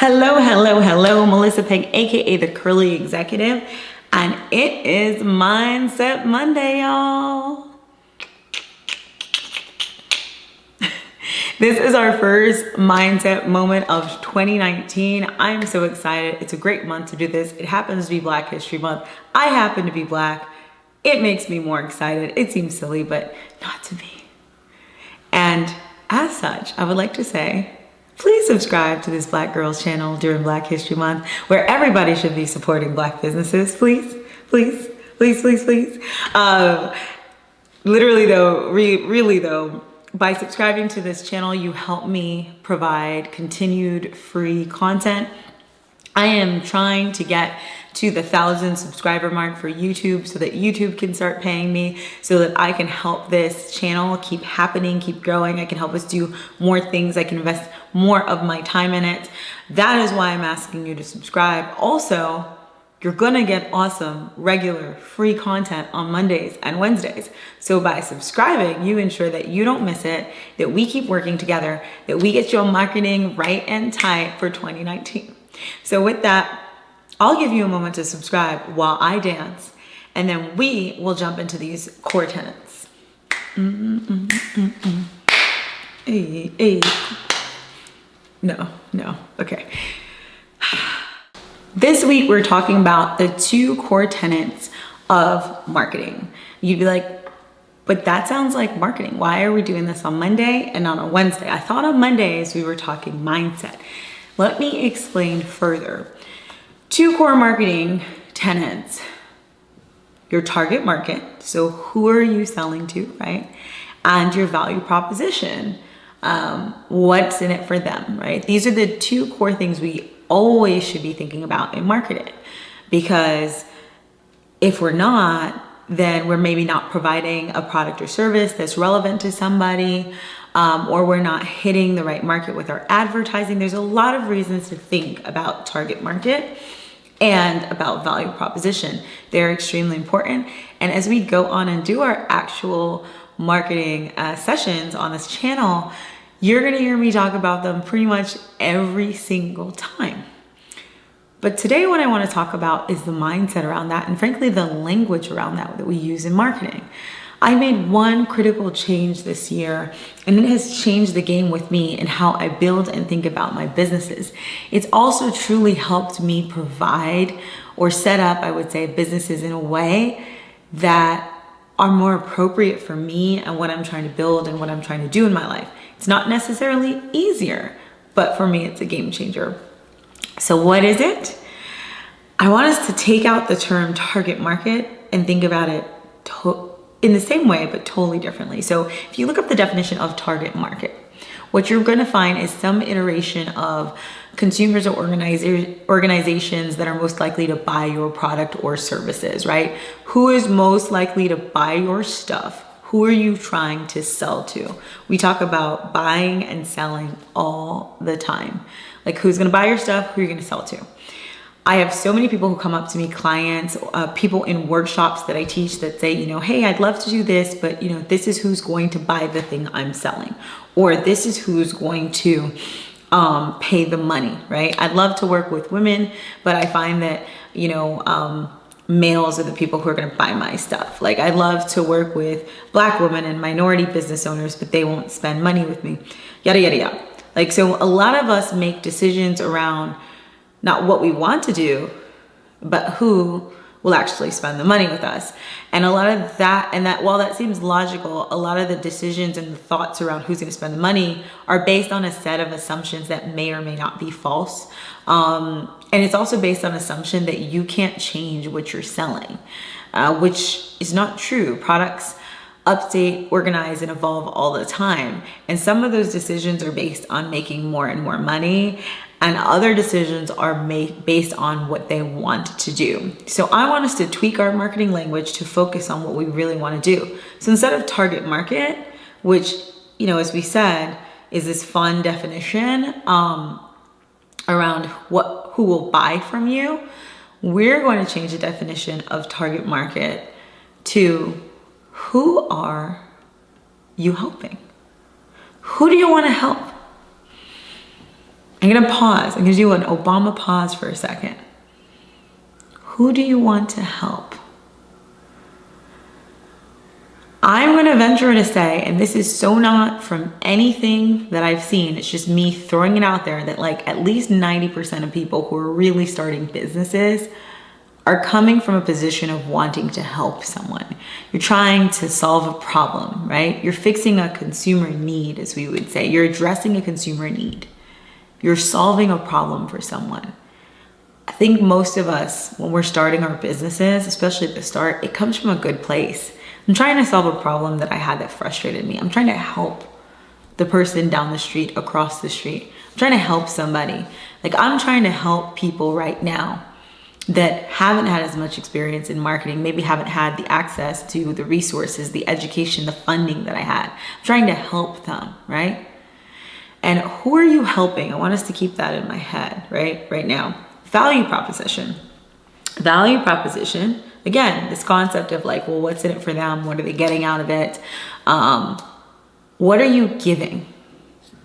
Hello, Melissa Peg, aka the Curly Executive, and it is Mindset Monday, y'all. This is our first mindset moment of 2019. I'm so excited. It's a great month to do this. It happens to be Black History Month. I happen to be Black. It makes me more excited. It seems silly, but not to me. And as such, I would like to say, please subscribe to this Black Girls channel during Black History Month, where everybody should be supporting Black businesses. Please, please, please, please, please. Literally though, really though, by subscribing to this channel, you help me provide continued free content. I am trying to get to the 1,000 subscriber mark for YouTube so that YouTube can start paying me, so that I can help this channel keep happening, keep growing. I can help us do more things. I can invest more of my time in it. That is why I'm asking you to subscribe. Also, you're gonna get awesome, regular, free content on Mondays and Wednesdays. So by subscribing, you ensure that you don't miss it, that we keep working together, that we get your marketing right and tight for 2019. So with that, I'll give you a moment to subscribe while I dance, and then we will jump into these core tenets. Hey. No, okay. This week, we're talking about the 2 core tenets of marketing. You'd be like, but that sounds like marketing. Why are we doing this on Monday and not on Wednesday? I thought on Mondays we were talking mindset. Let me explain further. 2 core marketing tenets: your target market, so who are you selling to, right? And your value proposition, what's in it for them, right? These are the 2 core things we always should be thinking about in marketing, because if we're not, then we're maybe not providing a product or service that's relevant to somebody, or we're not hitting the right market with our advertising. There's a lot of reasons to think about target market and about value proposition. They're extremely important. And as we go on and do our actual marketing sessions on this channel, you're gonna hear me talk about them pretty much every single time. But today what I wanna talk about is the mindset around that, and frankly, the language around that we use in marketing. I made one critical change this year, and it has changed the game with me in how I build and think about my businesses. It's also truly helped me provide or set up, I would say, businesses in a way that are more appropriate for me and what I'm trying to build and what I'm trying to do in my life. It's not necessarily easier, but for me, it's a game changer. So what is it? I want us to take out the term target market and think about it in the same way, but totally differently. So if you look up the definition of target market, what you're gonna find is some iteration of consumers or organizations that are most likely to buy your product or services, right? Who is most likely to buy your stuff? Who are you trying to sell to? We talk about buying and selling all the time. Like, who's gonna buy your stuff? Who are you gonna sell to? I have so many people who come up to me, clients, people in workshops that I teach, that say, hey, I'd love to do this, but this is who's going to buy the thing I'm selling, or this is who's going to pay the money, right? I'd love to work with women, but I find that, males are the people who are gonna buy my stuff. Like, I love to work with Black women and minority business owners, but they won't spend money with me, yada, yada, yada. Like, so a lot of us make decisions around not what we want to do, but who will actually spend the money with us. And a lot of that, while that seems logical, a lot of the decisions and the thoughts around who's gonna spend the money are based on a set of assumptions that may or may not be false. And it's also based on assumption that you can't change what you're selling, which is not true. Products update, organize, and evolve all the time. And some of those decisions are based on making more and more money, and other decisions are made based on what they want to do. So I want us to tweak our marketing language to focus on what we really want to do. So instead of target market, which, as we said, is this fun definition around who will buy from you, we're going to change the definition of target market to who are you helping? Who do you want to help? I'm gonna pause. I'm gonna do an Obama pause for a second. Who do you want to help? I'm gonna venture to say, and this is so not from anything that I've seen, it's just me throwing it out there, that like at least 90% of people who are really starting businesses are coming from a position of wanting to help someone. You're trying to solve a problem, right? You're fixing a consumer need, as we would say. You're addressing a consumer need. You're solving a problem for someone. I think most of us, when we're starting our businesses, especially at the start, it comes from a good place. I'm trying to solve a problem that I had that frustrated me. I'm trying to help the person down the street, across the street. I'm trying to help somebody. Like, I'm trying to help people right now that haven't had as much experience in marketing, maybe haven't had the access to the resources, the education, the funding that I had. I'm trying to help them, right? And who are you helping? I want us to keep that in my head, right now. Value proposition. Value proposition, again, this concept of like, well, what's in it for them? What are they getting out of it? What are you giving,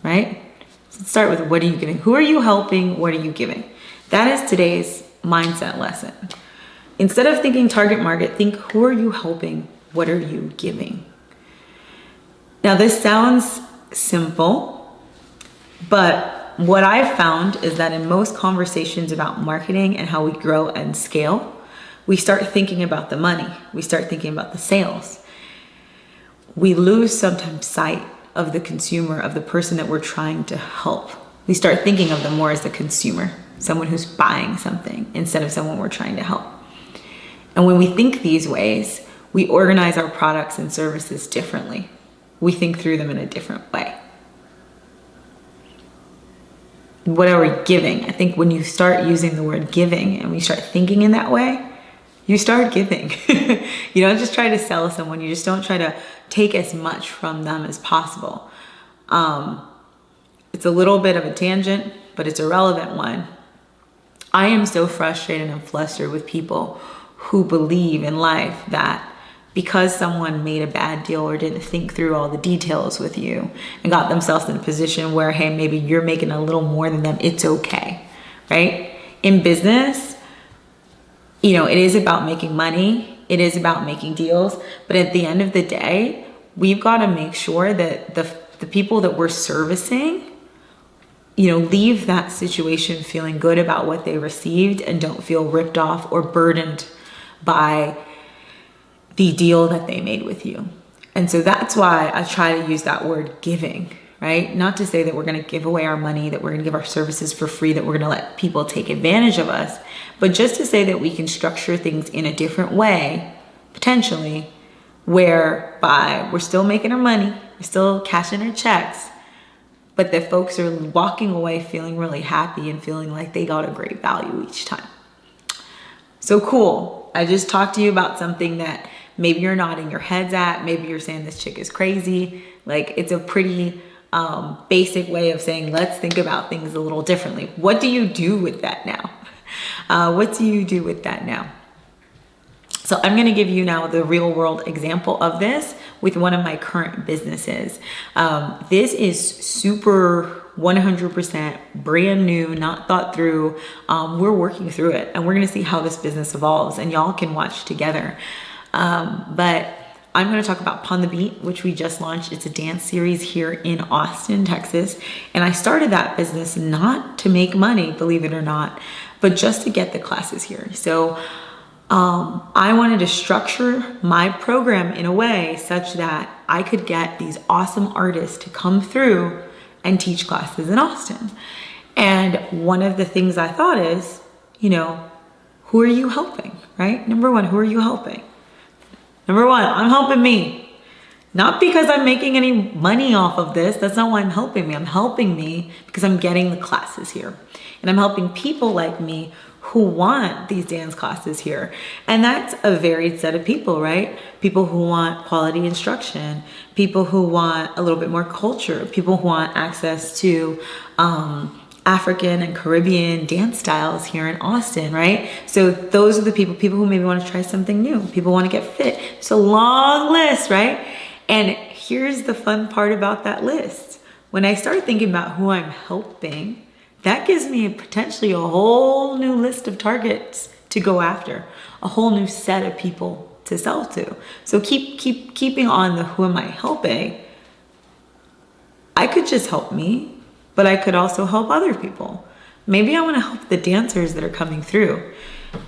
right? So let's start with, what are you giving? Who are you helping? What are you giving? That is today's mindset lesson. Instead of thinking target market, think, who are you helping? What are you giving? Now, this sounds simple, but what I've found is that in most conversations about marketing and how we grow and scale, we start thinking about the money. We start thinking about the sales. We lose sometimes sight of the consumer, of the person that we're trying to help. We start thinking of them more as the consumer, someone who's buying something instead of someone we're trying to help. And when we think these ways, we organize our products and services differently. We think through them in a different way. What are we giving? I think when you start using the word giving and we start thinking in that way, you start giving. You don't just try to sell someone. You just don't try to take as much from them as possible. It's a little bit of a tangent, but it's a relevant one. I am so frustrated and flustered with people who believe in life that because someone made a bad deal or didn't think through all the details with you and got themselves in a position where, hey, maybe you're making a little more than them, it's okay, right? In business, you know, it is about making money. It is about making deals. But at the end of the day, we've got to make sure that the people that we're servicing, you know, leave that situation feeling good about what they received and don't feel ripped off or burdened by the deal that they made with you. And so that's why I try to use that word giving, right? Not to say that we're going to give away our money, that we're going to give our services for free, that we're going to let people take advantage of us, but just to say that we can structure things in a different way, potentially, whereby we're still making our money, we're still cashing our checks, but that folks are walking away feeling really happy and feeling like they got a great value each time. So cool. I just talked to you about something that maybe you're nodding your heads at. Maybe you're saying this chick is crazy. Like, it's a pretty basic way of saying, let's think about things a little differently. What do you do with that now? What do you do with that now? So I'm going to give you now the real world example of this with one of my current businesses. This is super 100% brand new, not thought through. We're working through it and we're going to see how this business evolves and y'all can watch together. But I'm going to talk about Pon the Beat, which we just launched. It's a dance series here in Austin, Texas. And I started that business not to make money, believe it or not, but just to get the classes here. So I wanted to structure my program in a way such that I could get these awesome artists to come through and teach classes in Austin. And one of the things I thought is, you know, who are you helping, right? Number one, who are you helping? Number one, I'm helping me. Not because I'm making any money off of this. That's not why I'm helping me. I'm helping me because I'm getting the classes here. And I'm helping people like me who want these dance classes here. And that's a varied set of people, right? People who want quality instruction, people who want a little bit more culture, people who want access to African and Caribbean dance styles here in Austin, right? So those are the people who maybe want to try something new. People want to get fit. It's a long list, right? And here's the fun part about that list. When I started thinking about who I'm helping that gives me potentially a whole new list of targets to go after, a whole new set of people to sell to. So keeping on the who am I helping, I could just help me, but I could also help other people. Maybe I want to help the dancers that are coming through.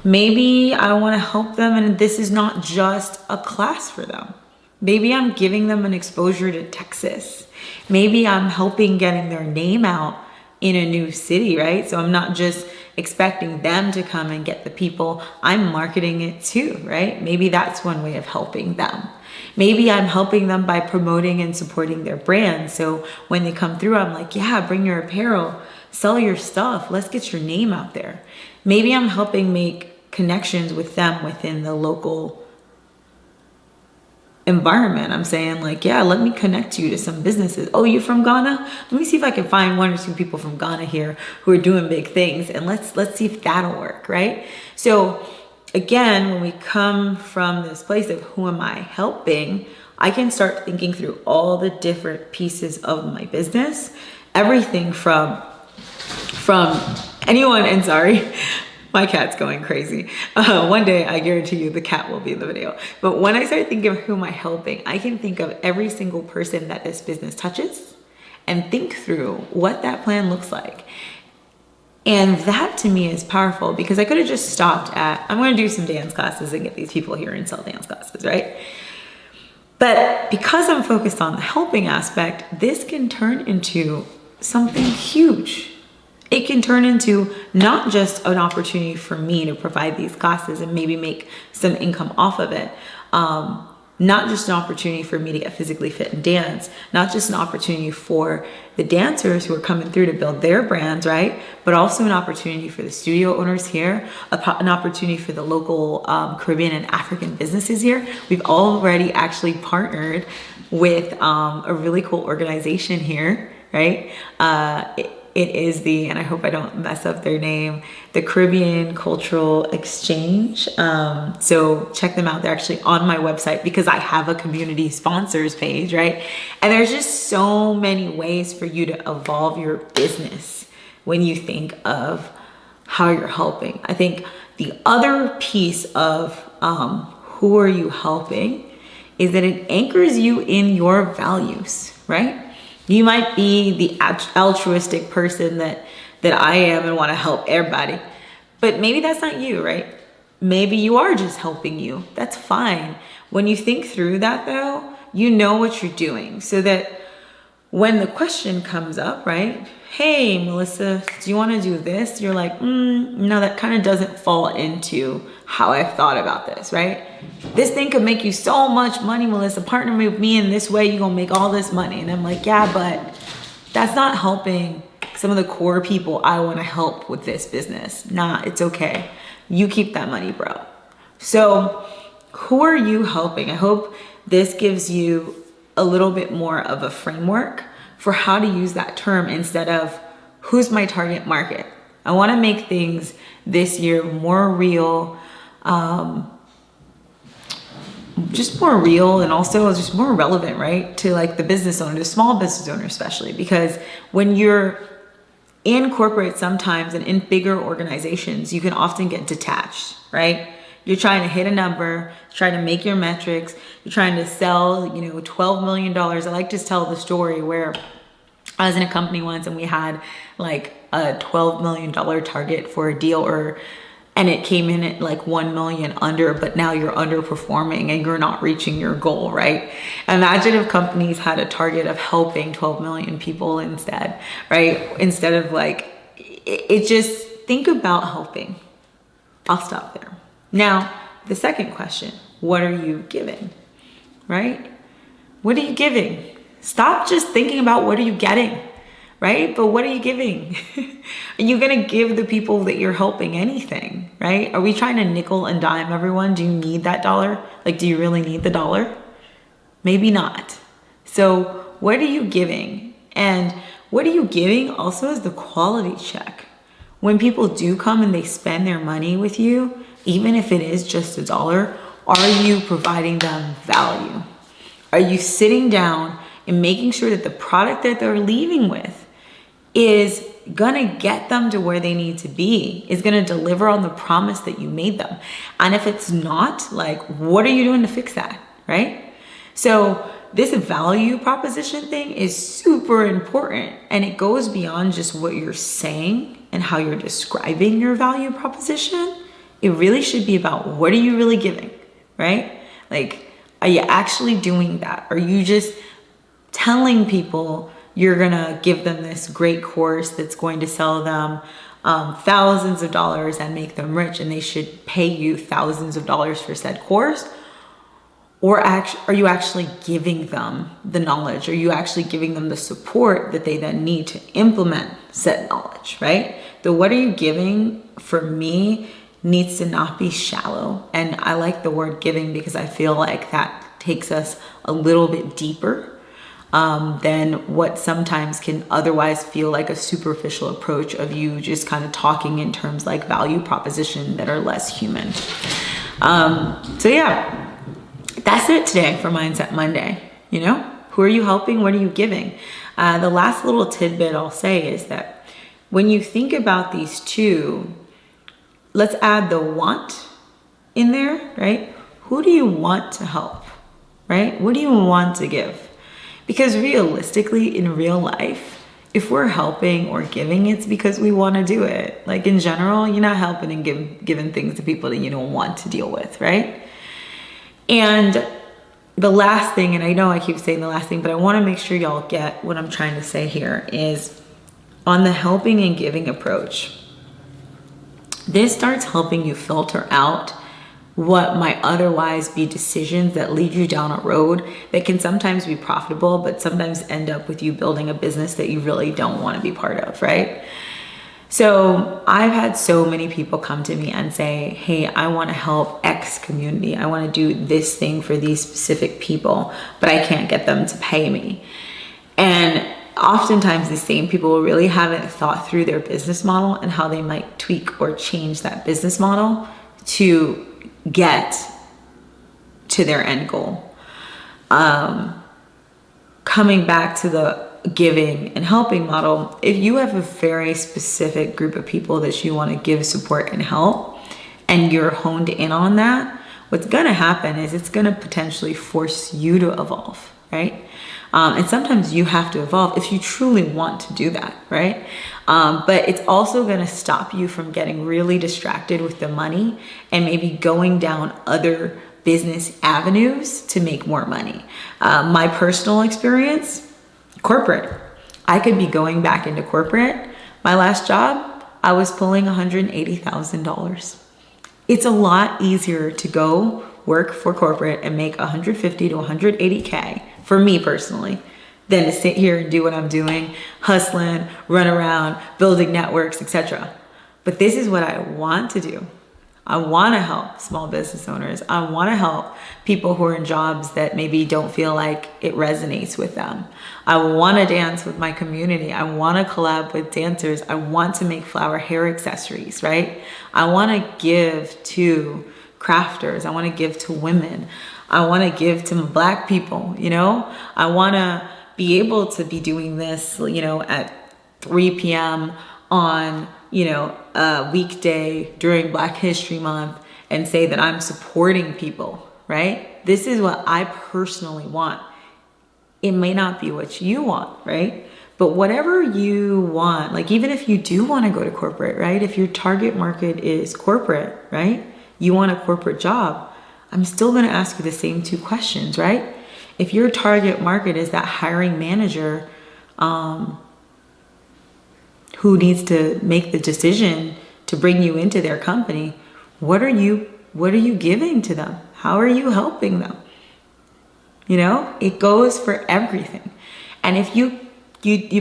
Maybe I want to help them and this is not just a class for them. Maybe I'm giving them an exposure to Texas. Maybe I'm helping getting their name out in a new city, right? So I'm not just expecting them to come and get the people, I'm marketing it too, right? Maybe that's one way of helping them. Maybe I'm helping them by promoting and supporting their brand. So when they come through, I'm like, yeah, bring your apparel, sell your stuff, let's get your name out there. Maybe I'm helping make connections with them within the local environment. I'm saying like, yeah, let me connect you to some businesses. Oh, you from Ghana? Let me see if I can find 1 or 2 people from Ghana here who are doing big things, and let's see if that'll work, right? So again, when we come from this place of who am I helping, I can start thinking through all the different pieces of my business, everything from anyone, and sorry, my cat's going crazy. One day, I guarantee you the cat will be in the video. But when I start thinking of who am I helping, I can think of every single person that this business touches and think through what that plan looks like. And that to me is powerful because I could have just stopped at, I'm gonna do some dance classes and get these people here and sell dance classes, right? But because I'm focused on the helping aspect, this can turn into something huge. It can turn into not just an opportunity for me to provide these classes and maybe make some income off of it. Not just an opportunity for me to get physically fit and dance, not just an opportunity for the dancers who are coming through to build their brands, right? But also an opportunity for the studio owners here, an opportunity for the local Caribbean and African businesses here. We've already actually partnered with a really cool organization here, right? It is the, and I hope I don't mess up their name, the Caribbean Cultural Exchange. So check them out. They're actually on my website because I have a community sponsors page, right? And there's just so many ways for you to evolve your business when you think of how you're helping. I think the other piece of who are you helping is that it anchors you in your values, right? You might be the altruistic person that I am and want to help everybody, but maybe that's not you, right? Maybe you are just helping you. That's fine. When you think through that though, you know what you're doing so that when the question comes up, right? Hey, Mélissa, do you want to do this? You're like, no, that kind of doesn't fall into how I've thought about this, right? This thing could make you so much money, Mélissa. Partner with me in this way, you're going to make all this money. And I'm like, yeah, but that's not helping some of the core people I want to help with this business. Nah, it's okay. You keep that money, bro. So who are you helping? I hope this gives you a little bit more of a framework for how to use that term instead of who's my target market. I want to make things this year more real, just more real and also just more relevant, right? To like the business owner, the small business owner especially, because when you're in corporate sometimes and in bigger organizations, you can often get detached, right? You're trying to hit a number, trying to make your metrics, you're trying to sell, $12 million. I like to tell the story where I was in a company once and we had like a $12 million target for a deal and it came in at like 1 million under, but now you're underperforming and you're not reaching your goal, right? Imagine if companies had a target of helping 12 million people instead, right? Instead of like, it just, think about helping. I'll stop there. Now, the second question, what are you giving, right? What are you giving? Stop just thinking about what are you getting, right? But what are you giving? Are you gonna give the people that you're helping anything, right? Are we trying to nickel and dime everyone? Do you need that dollar? Like, do you really need the dollar? Maybe not. So what are you giving? And what are you giving also is the quality check. When people do come and they spend their money with you, even if it is just $1, are you providing them value? Are you sitting down and making sure that the product that they're leaving with is gonna get them to where they need to be, is gonna deliver on the promise that you made them. And if it's not, like, what are you doing to fix that, right? So this value proposition thing is super important, and it goes beyond just what you're saying and how you're describing your value proposition. It really should be about, what are you really giving, right? Like, are you actually doing that? Are you just telling people you're gonna give them this great course that's going to sell them thousands of dollars and make them rich, and they should pay you thousands of dollars for said course? Or are you actually giving them the knowledge? Are you actually giving them the support that they then need to implement said knowledge, right? The what are you giving, for me, needs to not be shallow. And I like the word giving because I feel like that takes us a little bit deeper than what sometimes can otherwise feel like a superficial approach of you just kind of talking in terms like value proposition that are less human. So yeah. That's it today for Mindset Monday. You know, who are you helping? What are you giving? The last little tidbit I'll say is that when you think about these two, let's add the want in there, right? Who do you want to help, right? What do you want to give? Because realistically, in real life, if we're helping or giving, it's because we want to do it. Like, in general, you're not helping and giving things to people that you don't want to deal with, right? And the last thing, and I know I keep saying the last thing, but I want to make sure y'all get what I'm trying to say here, is on the helping and giving approach, this starts helping you filter out what might otherwise be decisions that lead you down a road that can sometimes be profitable, but sometimes end up with you building a business that you really don't want to be part of, right? So I've had so many people come to me and say, hey, I want to help X community. I want to do this thing for these specific people, but I can't get them to pay me. And oftentimes the same people really haven't thought through their business model and how they might tweak or change that business model to get to their end goal. Coming back to the giving and helping model, if you have a very specific group of people that you want to give support and help, and you're honed in on that, what's going to happen is it's going to potentially force you to evolve, right? And sometimes you have to evolve if you truly want to do that, right? But it's also going to stop you from getting really distracted with the money and maybe going down other business avenues to make more money. My personal experience, corporate. I could be going back into corporate. My last job, I was pulling $180,000. It's a lot easier to go work for corporate and make 150 to 180K for me personally than to sit here and do what I'm doing, hustling, run around, building networks, etc. But this is what I want to do. I want to help small business owners. I want to help people who are in jobs that maybe don't feel like it resonates with them. I want to dance with my community. I want to collab with dancers. I want to make flower hair accessories, right? I want to give to crafters. I want to give to women. I want to give to Black people, you know? I want to be able to be doing this, you know, at 3 p.m. on, you know, a weekday during Black History Month and say that I'm supporting people, right? This is what I personally want. It may not be what you want, right? But whatever you want, like even if you do want to go to corporate, right? If your target market is corporate, right? You want a corporate job, I'm still going to ask you the same two questions, right? If your target market is that hiring manager, who needs to make the decision to bring you into their company, what are you giving to them? How are you helping them? You know, it goes for everything. And if you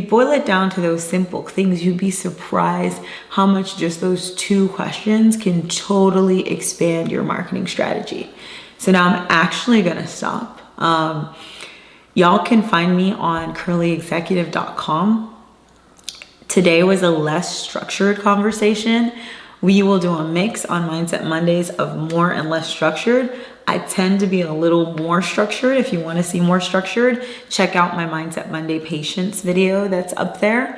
boil it down to those simple things, you'd be surprised how much just those two questions can totally expand your marketing strategy. So now I'm actually gonna stop. Y'all can find me on curlyexecutive.com. Today was a less structured conversation. We will do a mix on Mindset Mondays of more and less structured. I tend to be a little more structured. If you want to see more structured, check out my Mindset Monday patience video that's up there.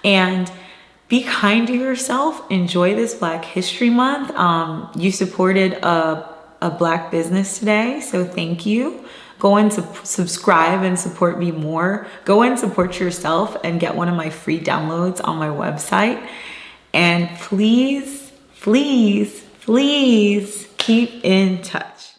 And be kind to yourself. Enjoy this Black History Month. You supported a Black business today, so thank you. Go and subscribe and support me more. Go and support yourself and get one of my free downloads on my website. And please, please, please keep in touch.